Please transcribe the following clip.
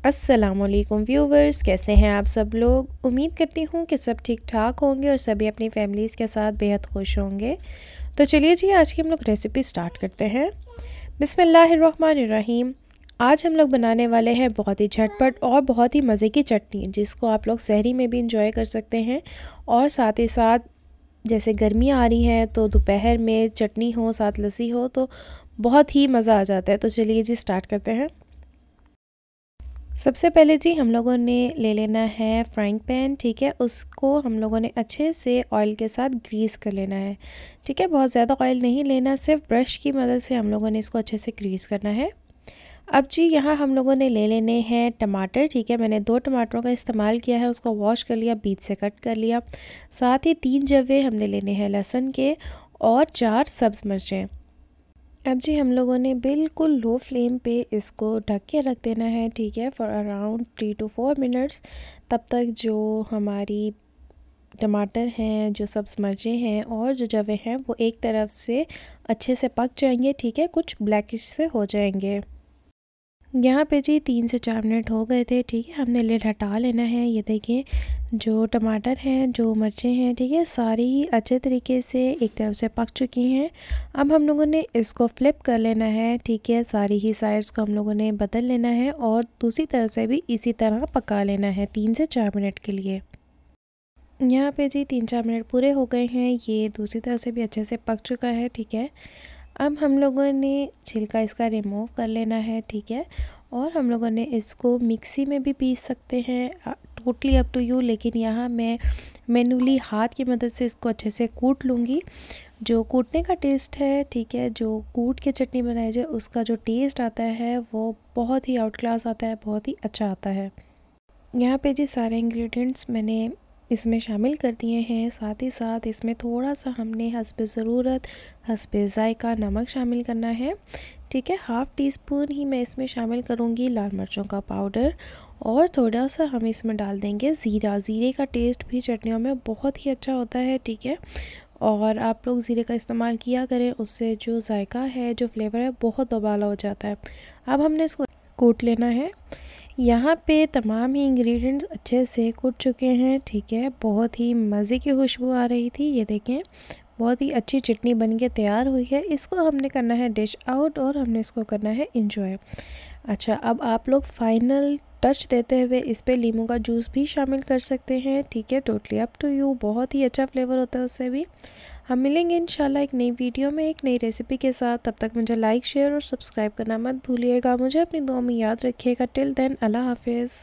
अस्सलामुअलैकुम व्यूवर्स, कैसे हैं आप सब लोग। उम्मीद करती हूँ कि सब ठीक ठाक होंगे और सभी अपनी फैमिलीज़ के साथ बेहद खुश होंगे। तो चलिए जी, आज की हम लोग रेसिपी स्टार्ट करते हैं। बिस्मिल्लाहिर्रहमानिर्रहीम। आज हम लोग बनाने वाले हैं बहुत ही झटपट और बहुत ही मज़े की चटनी, जिसको आप लोग सहरी में भी इंजॉय कर सकते हैं। और साथ ही साथ जैसे गर्मी आ रही है तो दोपहर में चटनी हो साथ लस्सी हो तो बहुत ही मज़ा आ जाता है। तो चलिए जी, स्टार्ट करते हैं। सबसे पहले जी हम लोगों ने ले लेना है फ्राइंग पैन। ठीक है, उसको हम लोगों ने अच्छे से ऑयल के साथ ग्रीस कर लेना है। ठीक है, बहुत ज़्यादा ऑयल नहीं लेना, सिर्फ ब्रश की मदद से हम लोगों ने इसको अच्छे से ग्रीस करना है। अब जी यहाँ हम लोगों ने ले लेने हैं टमाटर। ठीक है, मैंने 2 टमाटरों का इस्तेमाल किया है, उसको वॉश कर लिया, बीच से कट कर लिया। साथ ही 3 जवे हमने लेने हैं लहसुन के और 4 सब्ज़ मिर्चें। अब जी हम लोगों ने बिल्कुल लो फ्लेम पे इसको ढक के रख देना है। ठीक है, फॉर अराउंड 3 to 4 मिनट्स। तब तक जो हमारी टमाटर हैं, जो सब्ज़ मिर्चें हैं और जो जवे हैं वो एक तरफ से अच्छे से पक जाएंगे। ठीक है, कुछ ब्लैकिश से हो जाएंगे। यहाँ पे जी 3 से 4 मिनट हो गए थे। ठीक है, हमने लिड हटा लेना है। ये देखिए, जो टमाटर हैं, जो मिर्चें हैं, ठीक है, सारी ही अच्छे तरीके से एक तरफ से पक चुकी हैं। अब हम लोगों ने इसको फ्लिप कर लेना है। ठीक है, सारी ही साइड्स को हम लोगों ने बदल लेना है और दूसरी तरफ से भी इसी तरह पका लेना है 3 से 4 मिनट के लिए। यहाँ पे जी 3-4 मिनट पूरे हो गए हैं, ये दूसरी तरफ से भी अच्छे से पक चुका है। ठीक है, अब हम लोगों ने छिलका इसका रिमूव कर लेना है। ठीक है, और हम लोगों ने इसको मिक्सी में भी पीस सकते हैं, टोटली अप टू यू। लेकिन यहाँ मैं मैनुअली हाथ की मदद से इसको अच्छे से कूट लूँगी। जो कूटने का टेस्ट है, ठीक है, जो कूट के चटनी बनाई जाए उसका जो टेस्ट आता है वो बहुत ही आउट क्लास आता है, बहुत ही अच्छा आता है। यहाँ पे जी सारे इंग्रेडिएंट्स मैंने इसमें शामिल कर दिए हैं। साथ ही साथ इसमें थोड़ा सा हमने हस्बे ज़रूरत, हस्बे ज़ायका नमक शामिल करना है। ठीक है, हाफ़ टी स्पून ही मैं इसमें शामिल करूँगी लाल मिर्चों का पाउडर और थोड़ा सा हम इसमें डाल देंगे ज़ीरा। ज़ीरे का टेस्ट भी चटनियों में बहुत ही अच्छा होता है। ठीक है, और आप लोग ज़ीरे का इस्तेमाल किया करें, उससे जो जायका है, जो फ्लेवर है, बहुत दोबाला हो जाता है। अब हमने इसको कूट लेना है। यहाँ पे तमाम ही इंग्रेडिएंट्स अच्छे से कुट चुके हैं। ठीक है, बहुत ही मज़े की खुशबू आ रही थी। ये देखें, बहुत ही अच्छी चटनी बन के तैयार हुई है। इसको हमने करना है डिश आउट और हमने इसको करना है इंजॉय। अच्छा, अब आप लोग फाइनल टच देते हुए इस पे नींबू का जूस भी शामिल कर सकते हैं। ठीक है, टोटली अप टू यू, बहुत ही अच्छा फ्लेवर होता है उससे भी। हम मिलेंगे इंशाल्लाह एक नई वीडियो में एक नई रेसिपी के साथ। तब तक मुझे लाइक, शेयर और सब्सक्राइब करना मत भूलिएगा। मुझे अपनी दुआ में याद रखिएगा। टिल देन, अल्लाह हाफिज़।